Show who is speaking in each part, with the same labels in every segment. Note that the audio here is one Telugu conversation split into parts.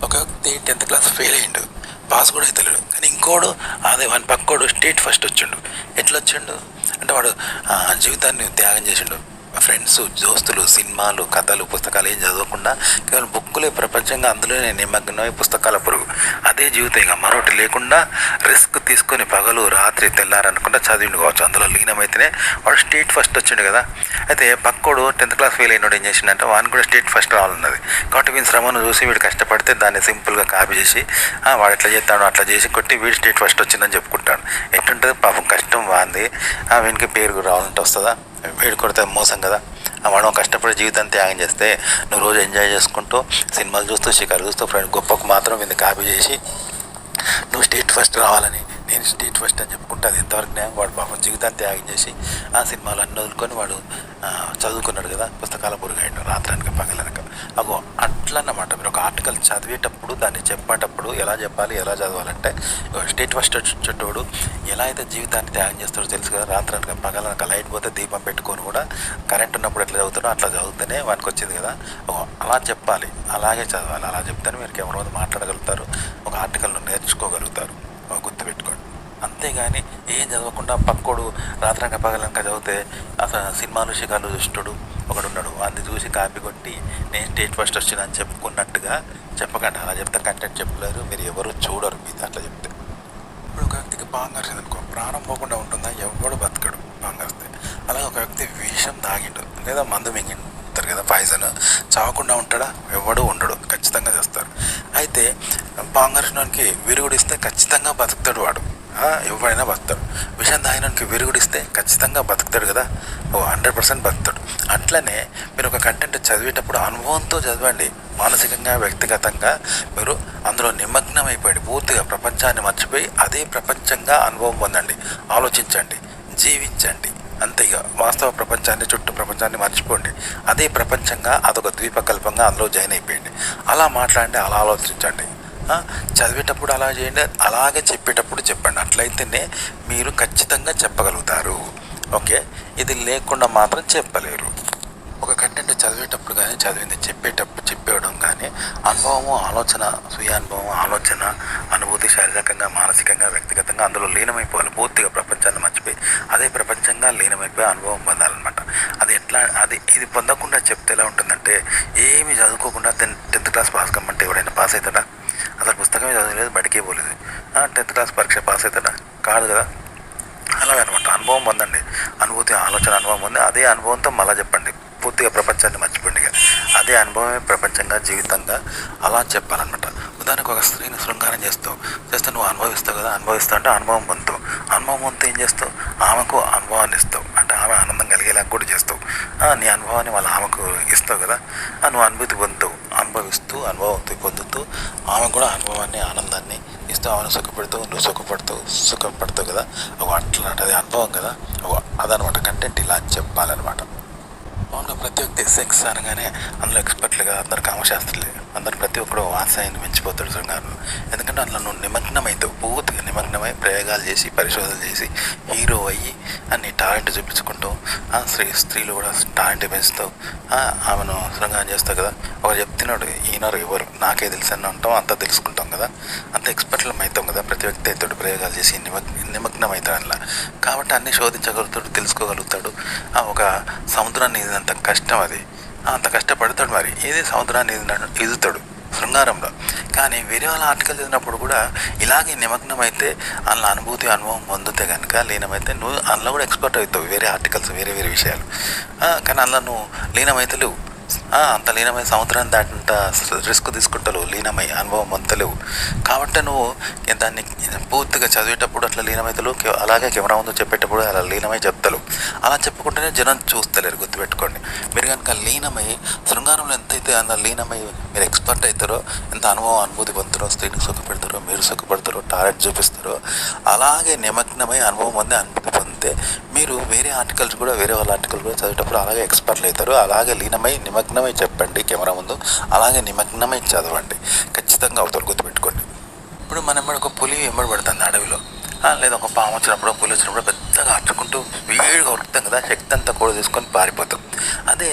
Speaker 1: ఒక వ్యక్తి 10th క్లాస్ ఫెయిల్ అయ్యిండు, పాస్ కూడా అవుతలేడు. కానీ ఇంకోడు అదే వాని పక్కోడు స్టేట్ ఫస్ట్ వచ్చిండు. ఎట్లా వచ్చిండు అంటే వాడు జీవితాన్ని త్యాగం చేసిండు. ఫ్రెండ్స్, దోస్తులు, సినిమాలు, కథలు, పుస్తకాలు ఏం చదవకుండా కేవలం బుక్కులే ప్రపంచంగా అందులోనే నిమగ్నమై పుస్తకాల పురుగు. అదే జీవితం, ఇక మరొకటి లేకుండా రిస్క్ తీసుకొని పగలు రాత్రి తెల్లారనుకుంటా చదివిండు కావచ్చు. అందులో లీనమైతేనే వాడు స్టేట్ ఫస్ట్ వచ్చిండు కదా. అయితే పక్కోడు 10th క్లాస్ ఫెయిల్ అయినోడు ఏం చేసిండంటే వాడిని కూడా స్టేట్ ఫస్ట్ రావాలన్నది. కాబట్టి వీని శ్రమను చూసి వీడు కష్టపడితే దాన్ని సింపుల్గా కాపీ చేసి వాడు ఎట్లా చేస్తాడో అట్లా చేసి కొట్టి వీడు స్టేట్ ఫస్ట్ వచ్చిందని చెప్పుకుంటాడు. ఎట్లుంటుంది పాపం, కష్టం వాంది, వీనికి పేరు రావాలంటే వస్తుందా? వీడు కొడితే మోసం కదా. మనం కష్టపడి జీవితాన్ని త్యాగం చేస్తే నువ్వు రోజు ఎంజాయ్ చేసుకుంటూ సినిమాలు చూస్తూ షికారు చూస్తూ ఫ్రెండ్ గొప్పకు మాత్రం వీడిని కాపీ చేసి నువ్వు స్టేట్ ఫస్ట్ రావాలని నేను స్టేట్ ఫస్ట్ అని చెప్పుకుంటే అది ఎంతవరకు న్యాయం? వాడు పాపం జీవితాన్ని త్యాగం చేసి ఆ సినిమాలు అన్నీ వదులుకొని వాడు చదువుకున్నాడు కదా, పుస్తకాల పురుగైండు రాత్రానికి పగలనక. అగో అట్లన్నమాట. మీరు ఒక ఆర్టికల్ చదివేటప్పుడు దాన్ని చెప్పేటప్పుడు ఎలా చెప్పాలి, ఎలా చదవాలంటే స్టేట్ ఫస్ట్ వచ్చేటోడు ఎలా అయితే జీవితాన్ని త్యాగం చేస్తాడో తెలుసు కదా. రాత్రానికి పగలనక లైట్ పోతే దీపం పెట్టుకొని కూడా కరెంట్ ఉన్నప్పుడు ఎట్లా చదువుతాడో అట్లా చదివితేనే వానికి వచ్చింది కదా. అలా చెప్పాలి, అలాగే చదవాలి. అలా చెప్తేనే మీరు ఎవరి మీద మాట్లాడగలుగుతారు, ఒక ఆర్టికల్ను నేర్చుకోగలుగుతారు. గుర్తుపెట్టుకోండి. అంతేగాని ఏం చదవకుండా పక్కోడు రాత్రంక పగలనక చదివితే అసలు సినిమాలు షికార్లు చూస్తాడు ఒకడున్నాడు, వాడిని చూసి కాపీ కొట్టి నేను స్టేట్ ఫస్ట్ వచ్చిన అని చెప్పుకున్నట్టుగా చెప్పకండి. అలా చెప్తే కంటెంట్ చెప్పలేరు, మీరు ఎవరు చూడరు మీద అట్లా చెప్తే. ఇప్పుడు ఒక వ్యక్తికి పాము కరిచింది అనుకో, ప్రాణం పోకుండా ఉంటుందా? ఎవడు బతకడు పాము కరిస్తే. అలాగే ఒక వ్యక్తి విషం తాగిండు లేదా మందు మింగింటారు కదా, పాయిజన్, చావకుండా ఉంటాడా? ఎవడు ఉండడు, ఖచ్చితంగా చేస్తారు. అయితే పాము కరిచినానికి విరుగుడిస్తే ఖచ్చితంగా బతుకుతాడు వాడు, ఎవరైనా బతుకుతాడు. విషం తాగినానికి విరుగుడిస్తే ఖచ్చితంగా బతుకుతాడు కదా, 100% బతుకుతాడు. అట్లనే మీరు ఒక కంటెంట్ చదివేటప్పుడు అనుభవంతో చదవండి. మానసికంగా, వ్యక్తిగతంగా మీరు అందులో నిమగ్నం అయిపోయింది. పూర్తిగా ప్రపంచాన్ని మర్చిపోయి అదే ప్రపంచంగా అనుభవం పొందండి, ఆలోచించండి, జీవించండి. అంతేగా వాస్తవ ప్రపంచాన్ని, చుట్టూ ప్రపంచాన్ని మర్చిపోండి. అదే ప్రపంచంగా అదొక ద్వీపకల్పంగా అందులో జాయిన్ అయిపోయింది. అలా మాట్లాడండి, అలా ఆలోచించండి. చదివేటప్పుడు అలా చేయండి, అలాగే చెప్పేటప్పుడు చెప్పండి. అట్లయితేనే మీరు ఖచ్చితంగా చెప్పగలుగుతారు. ఓకే, ఇది లేకుండా మాత్రం చెప్పలేరు. ఒక కంటెంట్ చదివేటప్పుడు కానీ చదివింది చెప్పేయడం కానీ అనుభవము, ఆలోచన, స్వీయ అనుభవం, ఆలోచన, అనుభూతి శారీరకంగా, మానసికంగా, వ్యక్తిగతంగా అందులో లీనమైపోవాలి. పూర్తిగా ప్రపంచాన్ని మర్చిపోయి అదే ప్రపంచంగా లీనమైపోయి అనుభవం పొందాలన్నమాట. అది ఎట్లా, ఇది పొందకుండా చెప్తే ఎలా ఉంటుందంటే, ఏమి చదువుకోకుండా 10th క్లాస్ పాస్ కమ్మంటే ఎవడైనా పాస్ అవుతాడా? అసలు పుస్తకమే చదవలేదు, బడికే పోలేదు, 10th క్లాస్ పరీక్ష పాస్ అవుతాడా? కాదు కదా. అలాగే అనమాట. అనుభవం పొందండి, అనుభూతి, ఆలోచన, అనుభవం పొంది అదే అనుభవంతో మళ్ళీ చెప్పండి. పూర్తిగా ప్రపంచాన్ని మర్చిపోండి, అదే అనుభవమే ప్రపంచంగా, జీవితంగా అలా చెప్పాలన్నమాట. ఉదాహరణకు ఒక స్త్రీని శృంగారం చేస్తే నువ్వు అనుభవిస్తావు కదా, అనుభవిస్తావు అంటే అనుభవం పొందుతావు. అనుభవం పొందితే ఏం చేస్తావు? ఆమెకు అనుభవాన్ని ఇస్తావు, అంటే ఆమె ఆనందం కలిగేలాగా కూడా చేస్తావు. నీ అనుభవాన్ని వాళ్ళ ఆమెకు ఇస్తావు కదా, నువ్వు అనుభూతి పొందుతావు. అనుభవిస్తూ, అనుభవం పొందుతూ ఆమె కూడా అనుభవాన్ని, ఆనందాన్ని ఇస్తావు. ఆమెను సుఖపెడతావు, నువ్వు సుఖపడతావు కదా. అట్లా అది అనుభవం కదా. అదనమాట కంటెంట్. ఇలా చెప్పాలన్నమాట. మామూలుగా ప్రతి ఒక్కటి సెక్స్ అనగానే అందులో ఎక్స్పర్ట్లుగా అందరు కామశాస్త్రులే, అందరు ప్రతి ఒక్కరు ఆశయాన్ని మించిపోతాడు శృంగారం. ఎందుకంటే అందులో నువ్వు నిమగ్నమైతావు, పూర్తిగా నిమగ్నమై ప్రయోగాలు చేసి, పరిశోధనలు చేసి, హీరో అయ్యి అన్ని టాలెంట్ చూపించుకుంటావు. స్త్రీలు కూడా టాలెంట్ పెంచుతావు, ఆమెను శృంగారం చేస్తావు కదా. ఒకరు చెప్తున్నాడు, ఈయనరు ఎవరు నాకే తెలుసు అని ఉంటాం, అంతా తెలుసుకుంటాం కదా, అంత ఎక్స్పర్ట్లం అవుతాం కదా. ప్రతి వ్యక్తి అవుతాడు ప్రయోగాలు చేసి నిమగ్నం అవుతాడు అలా. కాబట్టి అన్నీ శోధించగలుగుతాడు, తెలుసుకోగలుగుతాడు. ఒక సముద్రాన్ని అంత కష్టం, అది అంత కష్టపడతాడు. మరి ఏది సముద్రాన్ని ఈదుతాడు శృంగారంలో. కానీ వేరే వాళ్ళ ఆర్టికల్ చదివినప్పుడు కూడా ఇలాగే నిమగ్నం అయితే, అందులో అనుభూతి, అనుభవం పొందితే కనుక లీనమైతే నువ్వు అందులో కూడా ఎక్స్పర్ట్ అవుతావు. వేరే ఆర్టికల్స్, వేరే విషయాలు. కానీ అందులో నువ్వు లీనమైతలేవు. అంత లీనమై సముద్రాన్ని దాటినంత రిస్క్ తీసుకుంటలేవు, లీనమై అనుభవం పొందలేవు. కాబట్టి నువ్వు దాన్ని పూర్తిగా చదివేటప్పుడు అట్లా లీనమైతలేవు, అలాగే కెమెరా ముందు చెప్పేటప్పుడు అలా లీనమై చెప్తలేవు. అలా చెప్పుకుంటేనే జనం చూస్తలేరు. గుర్తుపెట్టుకోండి. మీరు కనుక లీనమై శృంగారంలో ఎంతైతే అందులో లీనమై మీరు ఎక్స్పర్ట్ అవుతారో, ఎంత అనుభవం, అనుభూతి పొందుతారో, స్త్రీని సుఖపెడతారో, మీరు సుఖపడతారో, టాలెంట్ చూపిస్తారో, అలాగే నిమగ్నమై అనుభవం పొంది, అనుభూతి పొందితే మీరు వేరే ఆర్టికల్స్ కూడా, వేరే వాళ్ళ ఆర్టికల్ కూడా చదివేటప్పుడు అలాగే ఎక్స్పర్ట్లు అవుతారు. అలాగే లీనమై నిమగ్నమై చెప్పండి కెమెరా ముందు, అలాగే నిమగ్నమై చదవండి, ఖచ్చితంగా అవుతారు. గుర్తుపెట్టుకోండి. ఇప్పుడు మనం ఒక పులి వెంబడబడుతుంది అడవిలో, లేదా ఒక పాము వచ్చినప్పుడు, పులి వచ్చినప్పుడు పెద్దగా అట్టుకుంటూ వేడిగా ఉరుకుతాం కదా, శక్తి అంతా కూడా తీసుకొని పారిపోతాం. అదే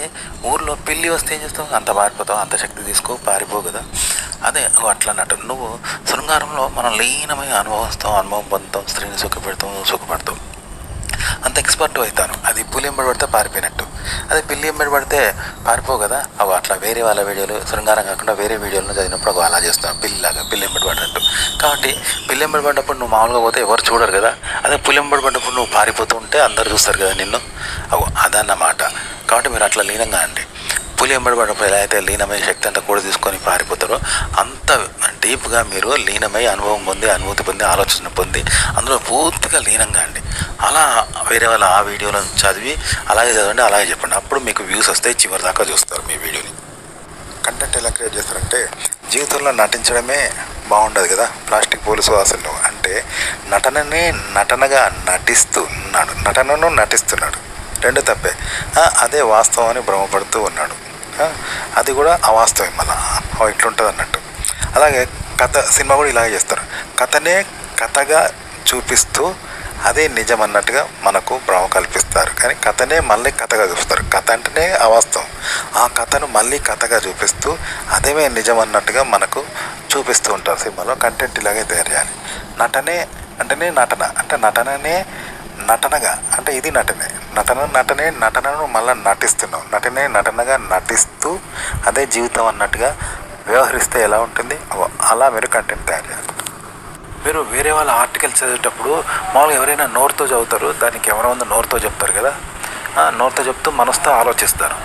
Speaker 1: ఊర్లో పిల్లి వస్తే ఏం చేస్తాం? అంత పారిపోతాం, అంత శక్తి తీసుకో పారిపోవు కదా. అదే అట్లా అన్నట్టు నువ్వు శృంగారంలో మనం లీనమై అనుభవిస్తాం, అనుభవం పొందుతాం, స్త్రీని సుఖపడతాం అంత ఎక్స్పర్ట్ అవుతాను. అది పులి ఎంబడి పడితే పారిపోయినట్టు. అదే పిల్లి ఎంబడి పడితే పారిపోవు కదా. అవి అట్లా వేరే వాళ్ళ వీడియోలు శృంగారం కాకుండా వేరే వీడియోలను చదివినప్పుడు అవి అలా చేస్తాను, పిల్లి ఎంబడి పడినట్టు. కాబట్టి పిల్లి ఎంబడి పడినప్పుడు నువ్వు మామూలుగా పోతే ఎవరు చూడరు కదా. అదే పులి ఎంబడి పడినప్పుడు నువ్వు పారిపోతూ ఉంటే అందరు చూస్తారు కదా నిన్ను. అదన్నమాట. కాబట్టి మీరు అట్లా లీనంగా అండి. పులి ఎంబడి పడినప్పుడు ఎలా అయితే లీనమై శక్తి అంతా కూడా తీసుకొని పారిపోతారో అంత డీప్గా మీరు లీనమై అనుభవం పొంది, అనుభూతి పొంది, ఆలోచన పొంది అందులో పూర్తిగా లీనంగా అండి. అలా వేరే వాళ్ళ ఆ వీడియోలను చదివి అలాగే చదవండి, అలాగే చెప్పండి. అప్పుడు మీకు వ్యూస్ వస్తాయి, చివరి దాకా చూస్తారు మీ వీడియోని. కంటెంట్ ఎలా క్రియేట్ చేస్తారంటే జీవితంలో నటించడమే బాగుండదు కదా. ప్లాస్టిక్ పోలీసు అసలు అంటే నటనగా నటనను నటిస్తున్నాడు, రెండు తప్పే. అదే వాస్తవం అని భ్రమపడుతూ ఉన్నాడు, అది కూడా అవాస్తవం. మళ్ళీ ఇట్లుంటుంది అన్నట్టు. అలాగే సినిమా కూడా ఇలాగే చేస్తారు. కథగా చూపిస్తూ అదే నిజం అన్నట్టుగా మనకు భ్రమ కల్పిస్తారు. కానీ కథనే మళ్ళీ కథగా చూస్తారు. కథ అంటేనే అవాస్తవం, ఆ కథను మళ్ళీ కథగా చూపిస్తూ అదేమే నిజం అన్నట్టుగా మనకు చూపిస్తూ ఉంటారు. సినిమాలో కంటెంట్ ఇలాగే తయారు చేయాలి. నటనే అంటేనే నటన, అంటే నటనగా అంటే ఇది నటనను మళ్ళీ నటిస్తున్నాం. నటనగా నటిస్తూ అదే జీవితం అన్నట్టుగా వ్యవహరిస్తే ఎలా ఉంటుంది, అలా మీరు కంటెంట్ తయారు చేయాలి. మీరు వేరే వాళ్ళ ఆర్టికల్ చదివేటప్పుడు మామూలుగా ఎవరైనా నోరుతో చదువుతారు, దానికి ఎవరో ఉంది నోరుతో చెప్తారు కదా. నోరుతో చెప్తూ మనసుతో ఆలోచిస్తారు.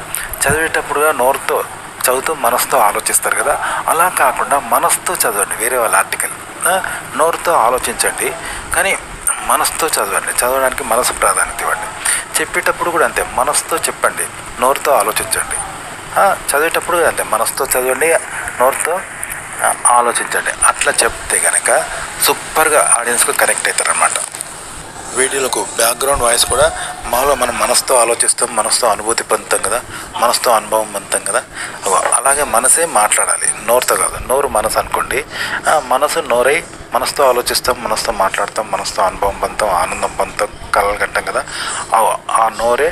Speaker 1: చదివేటప్పుడు నోరుతో చదువుతూ మనసుతో ఆలోచిస్తారు కదా. అలా కాకుండా మనసుతో చదవండి వేరే వాళ్ళ ఆర్టికల్. నోరుతో ఆలోచించండి కానీ మనసుతో చదవండి. చదవడానికి మనసు ప్రాధాన్యత ఇవ్వండి. చెప్పేటప్పుడు కూడా అంతే, మనసుతో చెప్పండి, నోరుతో ఆలోచించండి. చదివేటప్పుడు కూడా అంతే, మనసుతో చదవండి, నోరుతో ఆలోచించండి. అట్లా చెప్తే కనుక సూపర్గా ఆడియన్స్కు కనెక్ట్ అవుతారనమాట. వీడియోలకు బ్యాక్గ్రౌండ్ వాయిస్ కూడా మామూలుగా మనం మనసుతో ఆలోచిస్తాం, మనసుతో అనుభూతి పొందుతాం కదా, మనసుతో అనుభవం పొందుతాం కదా. అలాగే మనసే మాట్లాడాలి, నోరుతో కాదు. నోరు మనసు అనుకోండి, మనసు నోరై మనసుతో ఆలోచిస్తాం, మనసుతో మాట్లాడతాం, మనసుతో అనుభవం పొందుతాం, ఆనందం పొందుతాం, కలలు కట్టాం కదా. ఆ నోరే,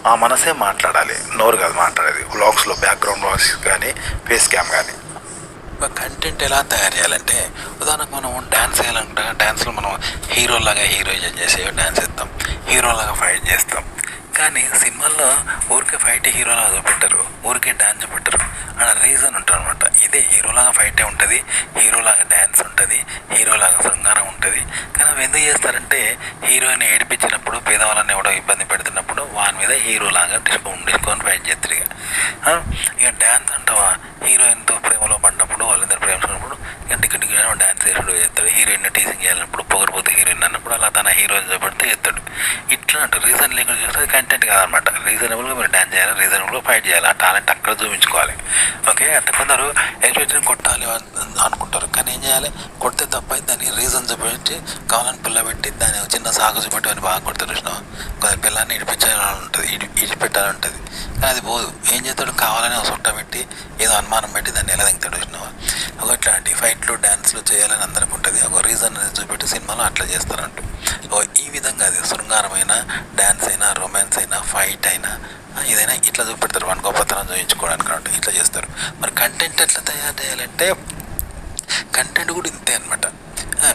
Speaker 1: ఆ మనసే మాట్లాడాలి, నోరు కాదు మాట్లాడేది. వ్లాగ్స్లో బ్యాక్గ్రౌండ్ వాయిస్ కానీ ఫేస్ క్యామ్ కానీ. కంటెంట్ ఎలా తయారు చేయాలంటే ఉదాహరణకు మనం డ్యాన్స్ చేయాలంటే డ్యాన్స్లో మనం హీరోలాగా హీరోయిజం చేసి డ్యాన్స్ చేస్తాం, హీరోలాగా ఫైట్ చేస్తాం. కానీ సినిమాల్లో ఊరికే ఫైట్ హీరోలాగా చూపెట్టరు, ఊరికే డ్యాన్స్ చూపెట్టరు. అక్కడ రీజన్ ఉంటుంది అనమాట. ఇదే హీరోలాగా ఫైటే ఉంటుంది, హీరోలాగా డ్యాన్స్ ఉంటుంది, హీరోలాగా శృంగారం ఉంటుంది. కానీ అవి ఎందుకు చేస్తారంటే హీరోయిన్ ఏడిపించినప్పుడు, పేదవాళ్ళని ఎవడో ఇబ్బంది పెడుతున్నప్పుడు వాని మీద హీరోలాగా డిస్కొని ఫైట్ చేస్తారు. ఇక డ్యాన్స్ అంటావా, హీరోయిన్తో ప్రేమలో పడినప్పుడు, వాళ్ళిద్దరు ప్రేమించినప్పుడు టికెట్ డ్యాన్స్ వేసుడు చేస్తాడు. హీరోయిన్ టీచింగ్ చేయాలన్నప్పుడు, పొగరపోతే హీరోయిన్ అన్నప్పుడు అలా తన హీరోయిన్ చూపెడితే చేస్తాడు. ఇట్లా అంటే రీజన్ లేకుండా చేస్తే కంటెంట్ కాదనమాట. రీజనబుల్గా మీరు డ్యాన్స్ చేయాలి, రీజనబుల్గా ఫైట్ చేయాలి, ఆ టాలెంట్ అక్కడ చూపించుకోవాలి. ఓకే, అంటే కొందరు ఎలివేటర్ని కొట్టాలి అనుకుంటారు, కానీ ఏం చేయాలి, కొడితే తప్ప దాన్ని రీజన్ చూపెట్టి కావాలని పిల్ల పెట్టి దాన్ని చిన్న సాగు చూపెట్టి అని బాగా కొడతారు. చూసినావా, కొందరు పిల్లాన్ని ఇడిపించాలని ఉంటుంది, ఇడిపెట్టాలని ఉంటుంది, కానీ అది పోదు. ఏం చేస్తాడు, కావాలని సుట్ట పెట్టి ఏదో అనుమానం పెట్టి దాన్ని ఎలా దిగుతాడు. చూసినావా, ఇట్లాంటి ఫైట్లు డ్యాన్స్లు చేయాలని అందరికి ఉంటుంది. ఒక రీజన్ అనేది చూపెట్టి సినిమాలో అట్లా చేస్తారంటూ. ఈ విధంగా అది శృంగారమైన, డ్యాన్స్ అయినా, రొమాన్స్ అయినా, ఫైట్ అయినా ఏదైనా ఇట్లా చూపెడతారు. వాని గొప్పతనం చూపించుకోవడానికి అంటే ఇట్లా చేస్తారు. మరి కంటెంట్ ఎట్లా తయారు చేయాలంటే కంటెంట్ కూడా ఇంతే అనమాట.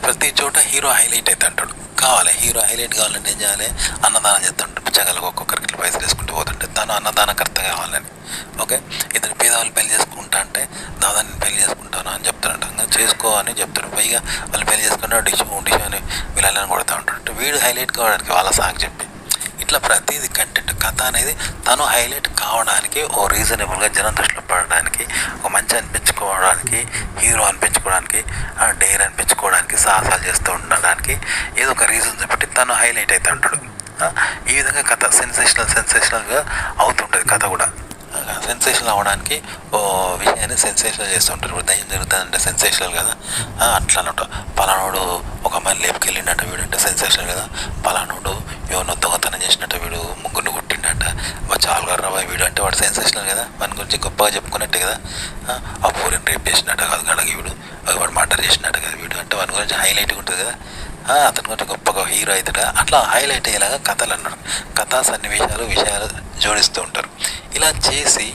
Speaker 1: ప్రతి చోట హీరో హైలైట్ అయితే అంటాడు. కావాలి హీరో హైలైట్ కావాలంటే ఏం చేయాలి, అన్నదానం చేస్తుంటాడు. పిచ్చగలకు ఒక్కొక్కరికి ఇట్లా పైసలు వేసుకుంటూ పోతుంటే తను అన్నదానకర్త కావాలని. ఓకే, ఇద్దరు పేదవాళ్ళు పెళ్లి చేసుకుంటా అంటే దాదా నేను పెళ్లి చేసుకుంటాను అని చెప్తాడంట. చేసుకో అని చెప్తాడు. పైగా వాళ్ళు పెళ్లి చేసుకుంటే డిష్ అని వీళ్ళని కొడతా ఉంటాడు. వీడు హైలైట్ కావడానికి వాళ్ళ సాగు చెప్పి ఇట్లా ప్రతిదీ కంటెంట్ కథ అనేది తను హైలైట్ కావడానికి, ఓ రీజనబుల్గా జనం దృష్టిలో పడడానికి, ఒక మంచి అనిపించుకోవడానికి, హీరో అనిపించుకోవడానికి, డేర్ అనిపించుకోవడానికి, సాహసాలు చేస్తూ ఉండడానికి ఏదో ఒక రీజన్ చెప్పి తను హైలైట్ అవుతూ ఉంటాడు. ఈ విధంగా కథ సెన్సేషనల్గా అవుతుంటుంది. కథ కూడా సెన్సేషనల్ అవ్వడానికి ఓ విషయాన్ని సెన్సేషనల్ చేస్తూ ఉంటారు. ఇప్పుడు దయ్యం జరుగుతుందంటే సెన్సేషనల్ కదా, అట్లా అన్నట్టు. పలానోడు ఒక అమ్మాయిని లేపుకెళ్ళిండట, వీడు అంటే సెన్సేషనల్ కదా. పలానోడు ఎవరినో దొంగతనం చేసినట్టు, వీడు ముగ్గురిని కొట్టిండట, చాలా రాబోయే వీడు అంటే వాడు సెన్సేషనల్ కదా, వాని గురించి గొప్పగా చెప్పుకున్నట్టే కదా. ఆ పూరిని రేప్ చేసినట్టు కాదు గడగి వీడు, వాడు మర్డర్ చేసినట్టు కదా వీడు అంటే వాని గురించి హైలైట్గా ఉంటుంది కదా. అతని గురించి గొప్పగా హీరో అవుతాడు. అట్లా హైలైట్ అయ్యేలాగా కథలు అన్నారు. కథా సన్నివేశాలు, విషయాలు జోడిస్తూ ఉంటారు. ఇలా చేసి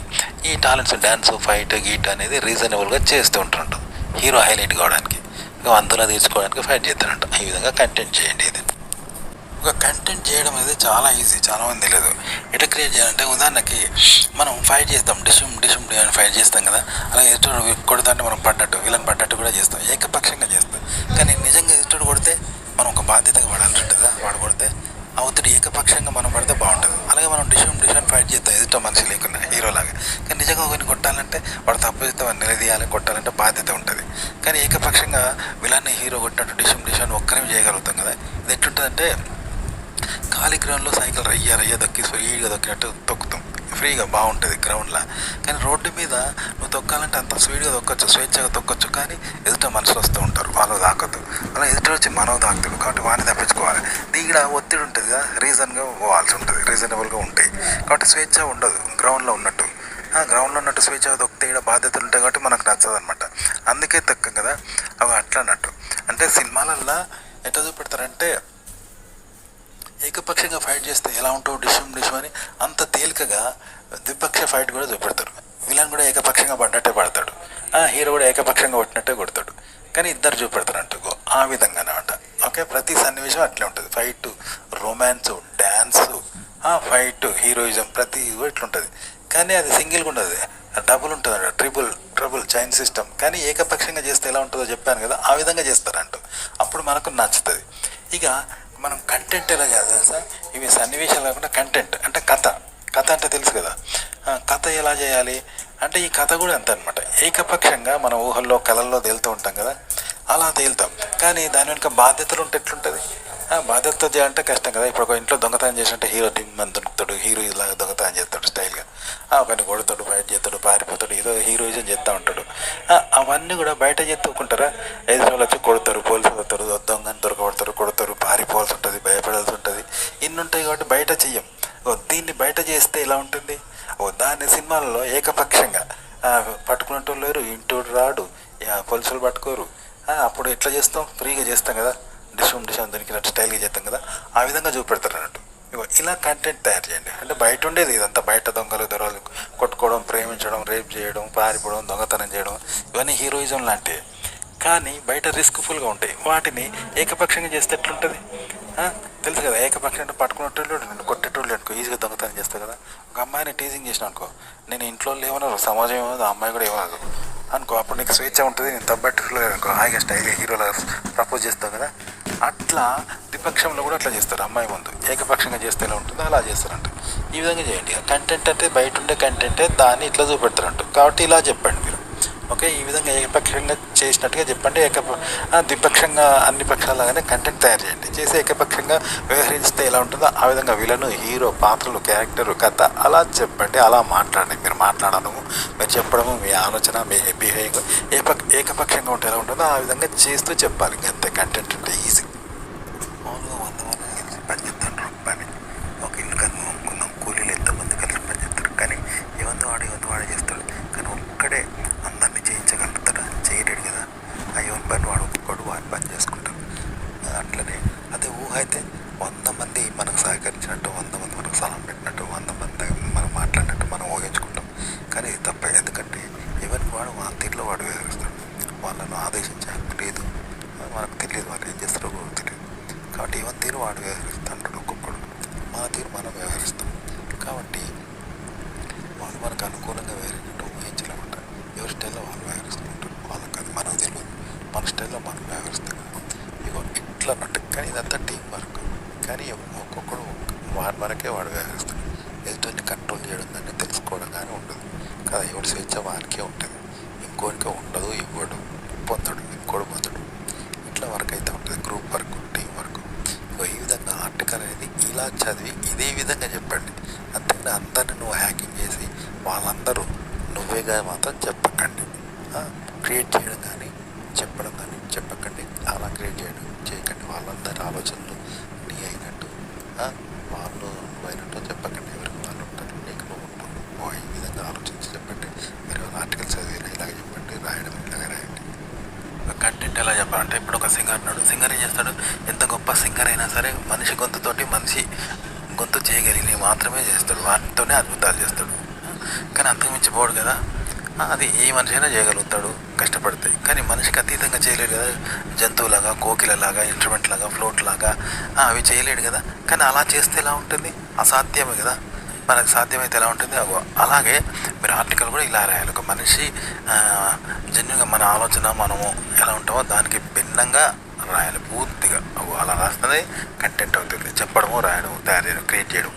Speaker 1: ఈ టాలెంట్స్ డ్యాన్స్, ఫైట్, గీట్ అనేది రీజనబుల్గా చేస్తూ ఉంటారు. హీరో హైలైట్ కావడానికి, ఇక అందులో తీర్చుకోవడానికి ఫైట్ చేస్తాడంట. ఈ విధంగా కంటెంట్ చేయండి. ఇది ఒక కంటెంట్ చేయడం అనేది చాలా ఈజీ, చాలామంది తెలియదు. ఎట్లా క్రియేట్ చేయాలంటే, ఉదాహరణకి మనం ఫైట్ చేస్తాం, డిషుమ్ అని ఫైట్ చేస్తాం కదా, అలా ఎదుటి కొడుతుంటే మనం పడ్డట్టు విలన్ పడ్డట్టు కూడా చేస్తాం, ఏకపక్షంగా చేస్తాం. కానీ నిజంగా ఎదుటి కొడితే మనం ఒక బాధ్యతగా పడాలంటుందా, వాడు కొడితే ఆ ఒత్తిడి ఏకపక్షంగా మనం పడితే బాగుంటుంది. అలాగే మనం డిషుమ్ ఫైట్ చేస్తాం ఎదుట మనిషి లేకుండా హీరోలాగా. కానీ నిజంగా ఒకరిని కొట్టాలంటే వాడు తప్పు చేస్తే వాడిని నిలదీయాలి, కొట్టాలంటే బాధ్యత ఉంటుంది. కానీ ఏకపక్షంగా విలన్ని హీరో కొట్టినట్టు డిషుమ్ ఒక్కరిని చేయగలుగుతాం కదా. ఇది ఎట్లుంటుందంటే, ఖాళీ గ్రౌండ్లో సైకిల్ రయ్య దొక్కి స్పీడ్గా దొక్కినట్టు తొక్కుతాం, ఫ్రీగా బాగుంటుంది గ్రౌండ్లో. కానీ రోడ్డు మీద నువ్వు తొక్కాలంటే అంత స్పీడ్గా తొక్కొచ్చు, స్వేచ్ఛగా తొక్కొచ్చు. కానీ ఎదుట మనుషులు వస్తూ ఉంటారు, వాళ్ళు తాకొద్దు. అలా ఎదుట వచ్చి మనం తాకుతాడు కాబట్టి వాడిని తప్పించుకోవాలి. దీనిలో ఒత్తిడి ఉంటుంది కదా, రీజన్గా పోవాల్సి ఉంటుంది, రీజనబుల్గా ఉంటాయి కాబట్టి స్వేచ్ఛ ఉండదు గ్రౌండ్లో ఉన్నట్టు. గ్రౌండ్లో ఉన్నట్టు స్వేచ్ఛగా తొక్కితే ఇక్కడ బాధ్యతలు ఉంటాయి కాబట్టి మనకు నచ్చదు అనమాట. అందుకే తక్కం కదా అవి అట్లా అన్నట్టు. అంటే సినిమాలల్లో ఎట్లా చూపెడతారంటే, ఏకపక్షంగా ఫైట్ చేస్తే ఎలా ఉంటావు డిషుమ్ అని అంత తేలికగా ద్విపక్ష ఫైట్ కూడా చూపెడతారు. విలన్ కూడా ఏకపక్షంగా పడ్డట్టే పడతాడు, హీరో కూడా ఏకపక్షంగా కొట్టినట్టే కొడతాడు. కానీ ఇద్దరు చూపెడతారు అంటూ ఆ విధంగా అనమాట. ఓకే, ప్రతి సన్నివేశం అట్లే ఉంటుంది. Fight, romance, dance, fight, heroism ప్రతి ఇట్లుంటుంది. కానీ అది సింగిల్గా ఉండదు, డబుల్ ఉంటుంది, ట్రిపుల్ చైన్ సిస్టమ్. కానీ ఏకపక్షంగా చేస్తే ఎలా ఉంటుందో చెప్పాను కదా, ఆ విధంగా చేస్తారంటూ. అప్పుడు మనకు నచ్చుతుంది. ఇక మనం కంటెంట్ ఎలా చేయాలి సార్, ఇవి సన్నివేశాలు కాకుండా కంటెంట్ అంటే కథ అంటే తెలుసు కదా. కథ ఎలా చేయాలి అంటే, ఈ కథ కూడా అంతే అనమాట. ఏకపక్షంగా మన ఊహల్లో కళల్లో తేలుతూ ఉంటాం కదా, అలా తేలుతాం. కానీ దాని వెనుక బాధ్యతలు ఉంటే ఎట్లుంటుంది, బాధ్యతతో చేయాలంటే కష్టం కదా. ఇప్పుడు ఒక ఇంట్లో దొంగతనం చేసినట్టే హీరో టీమ్ దొరుకుతాడు, హీరో ఇలాగా దొంగతనం చేస్తాడు స్టైల్గా, ఒకరిని కొడతాడు, ఫైట్ చేస్తాడు, పారిపోతాడు, ఏదో హీరోయిజం చేస్తూ ఉంటాడు. అవన్నీ కూడా బయట చేస్తూకుంటారా, ఎదురు వచ్చి కొడతారు, పోలీసులు వస్తారు, దొంగని దొరకబడతారు, కొడతారు, పారిపోవాల్సి ఉంటుంది, భయపడాల్సి ఉంటుంది, ఇన్ని ఉంటాయి కాబట్టి బయట చెయ్యం. దీన్ని బయట చేస్తే ఎలా ఉంటుంది, దాన్ని సినిమాలలో ఏకపక్షంగా పట్టుకునేటోళ్ళు లేరు, ఇంటోడు రాడు, పోలీసులు పట్టుకోరు. అప్పుడు ఎట్లా చేస్తాం, ఫ్రీగా చేస్తాం కదా, డిషుమ్ దొరికినట్టు స్టైల్గా చేస్తాం కదా, ఆ విధంగా చూపెడతారు అన్నట్టు. ఇలా కంటెంట్ తయారు చేయండి. అంటే బయట ఉండేది ఇదంతా, బయట దొంగలు కొట్టుకోవడం, ప్రేమించడం, రేప్ చేయడం, పారిపోవడం, దొంగతనం చేయడం, ఇవన్నీ హీరోయిజం లాంటివి. కానీ బయట రిస్క్ఫుల్గా ఉంటాయి. వాటిని ఏకపక్షంగా చేస్తే ఎట్లుంటుంది తెలుసు కదా. ఏకపక్షం అంటే పట్టుకునేటోళ్ళు కొట్టేటోళ్ళు అనుకో, ఈజీగా దొంగతనం చేస్తావు కదా. ఒక అమ్మాయిని టీజింగ్ చేసిన అనుకో, నేను ఇంట్లో ఏమన్నారు, సమాజం ఏమన్నది, ఆ అమ్మాయి కూడా ఏమన్నదు అనుకో, అప్పుడు నీకు స్వేచ్ఛ ఉంటుంది. నేను తగ్గట్టులేదు అనుకో, హాయిగా స్టైల్గా హీరోలా ప్రపోజ్ చేస్తావు కదా. అట్లా ద్విపక్షంలో కూడా అట్లా చేస్తారు. అమ్మాయి ముందు ఏకపక్షంగా చేస్తే ఎలా ఉంటుందో అలా చేస్తారంట. ఈ విధంగా చేయండి. కంటెంట్ అంటే బయట ఉండే కంటెంటే, దాన్ని ఇట్లా చూపెడతారంట. కాబట్టి ఇలా చెప్పండి మీరు. ఓకే, ఈ విధంగా ఏకపక్షంగా చేసినట్టుగా చెప్పండి. ద్విపక్షంగా అన్ని పక్షాలగానే కంటెంట్ తయారు చేయండి. చేసి ఏకపక్షంగా వ్యవహరిస్తే ఎలా ఉంటుందో ఆ విధంగా విలను, హీరో, పాత్రలు, క్యారెక్టర్, కథ అలా చెప్పండి. అలా మాట్లాడండి. మీరు మాట్లాడడము, మీరు చెప్పడము, మీ ఆలోచన, మీ బిహేవింగ్ ఏకపక్షంగా ఉంటే ఎలా ఉంటుందో ఆ విధంగా చేస్తూ చెప్పాలి. అంతే. కంటెంట్ అంటే ఈజీ. మామూలుగా 100 మంది కలిసి పని చేస్తాను, పని ఒక ఇల్లు కనుక్కుందాం, కూలీలు ఎంతమంది కలిసి పని చేస్తారు. కానీ ఇవంతా వాడే చేస్తాడు. కానీ ఒక్కడే అందరినీ చేయించగలుగుతాడా, చేయలేడు కదా. అయ్యో పని వాడు ఒక్కడు వాడి పని చేసుకుంటాడు. అట్లనే అదే ఊహ అయితే 100 మంది మనకు సహకరించినట్టు, 100 మంది మనకు సలహా పెట్టినట్టు, 100 మంది మనం మాట్లాడినట్టు మనం ఊహించుకుంటాం. కానీ ఇది తప్ప. ఎందుకంటే ఎవరికి వాడు ఆ తీరులో వాడు వ్యవహరిస్తాడు. వాళ్ళను ఆదేశించే హక్కు లేదు, మనకు తెలియదు వాళ్ళు ఏం చేస్తారో కూడా తెలియదు. కాబట్టి ఎవరి తీరు వాడు వ్యవహరిస్తాడు. ఒక్కొక్కడు మన తీరు మనం వ్యవహరిస్తాం. కాబట్టి వాళ్ళు మనకు అనుకూలంగా వ్యవహరించినట్టు ఊహించలేమంట. ఎవరి స్టైల్లో వాళ్ళు వ్యవహరిస్తుంటారు. వాళ్ళకి అది మనకు తెలియదు, మన స్టైల్లో మనం వ్యవహరిస్తాం. ఇగో ఇట్లా అన్నట్టు. కానీ ఇదంతా టీం వర్క్. కానీ ఒక్కొక్కడు వాడు వ్యవహరిస్తాడు. ఎదుటిని కంట్రోల్ చేయడం, దాన్ని తెలుసుకోవడం కానీ ఉండదు కదా. ఎవరి స్వేచ్ఛ వానికే ఉంటుంది, ఇంకోనికే ఉండదు. ఇవ్వడు పొందడు, ఇంకోడు పొందడు. ఇట్లా వర్క్ అయితే ఉంటుంది. Group work, team work. ఈ విధంగా ఆర్టికల్ అనేది ఇలా చదివి ఇదే విధంగా చెప్పండి. అంతేగాని అందరినీ నువ్వు హ్యాకింగ్ చేసి వాళ్ళందరూ నువ్వేగా మాత్రం చెప్పకండి. క్రియేట్ చేయడం కానీ చెప్పడం కానీ చెప్పకండి. అలా క్రియేట్ చేయకండి. వాళ్ళందరి ఆలోచనలు నీ అయినట్టు, వాళ్ళు నువ్వు అయినట్టు చెప్పకండి. ఎవరికి వాళ్ళు ఉంటారు, నీకు నువ్వు ఉంటావు. ఈ విధంగా ఆలోచించి చెప్పండి. మీరు ఆర్టికల్ చదివి ఇలాగ చెప్పండి, రాయడం ఇలాగ రాయండి. కంటెంట్ ఎలా చెప్పాలంటే, ఇప్పుడు ఒక సింగర్ ఉన్నాడు. సింగర్ ఏం చేస్తాడు, ఎంత గొప్ప సింగర్ అయినా సరే మనిషి గొంతుతోటి మనిషి గొంతు చేయగలిగినవి మాత్రమే చేస్తాడు. వాటితోనే అద్భుతాలు చేస్తాడు. కానీ అంతకుమించి పోడు కదా. అది ఏ మనిషి అయినా చేయగలుగుతాడు కష్టపడితే. కానీ మనిషికి అతీతంగా చేయలేడు కదా. జంతువులాగా, కోకిలలాగా, ఇన్స్ట్రుమెంట్ లాగా, ఫ్లూట్ లాగా అవి చేయలేడు కదా. కానీ అలా చేస్తే ఎలా ఉంటుంది? అసాధ్యమే కదా. మనకు సాధ్యమైతే ఎలా ఉంటుంది? అలాగే మీరు ఆర్టికల్ కూడా ఇలా రాయాలి. ఒక మనిషి జన్యుగా మన ఆలోచన మనము ఎలా ఉంటామో దానికి భిన్నంగా రాయాలి పూర్తిగా. అలా రాస్తేనే కంటెంట్ అవుతుంది. చెప్పడము, రాయడం, తయారు చేయడం, క్రియేట్ చేయడం.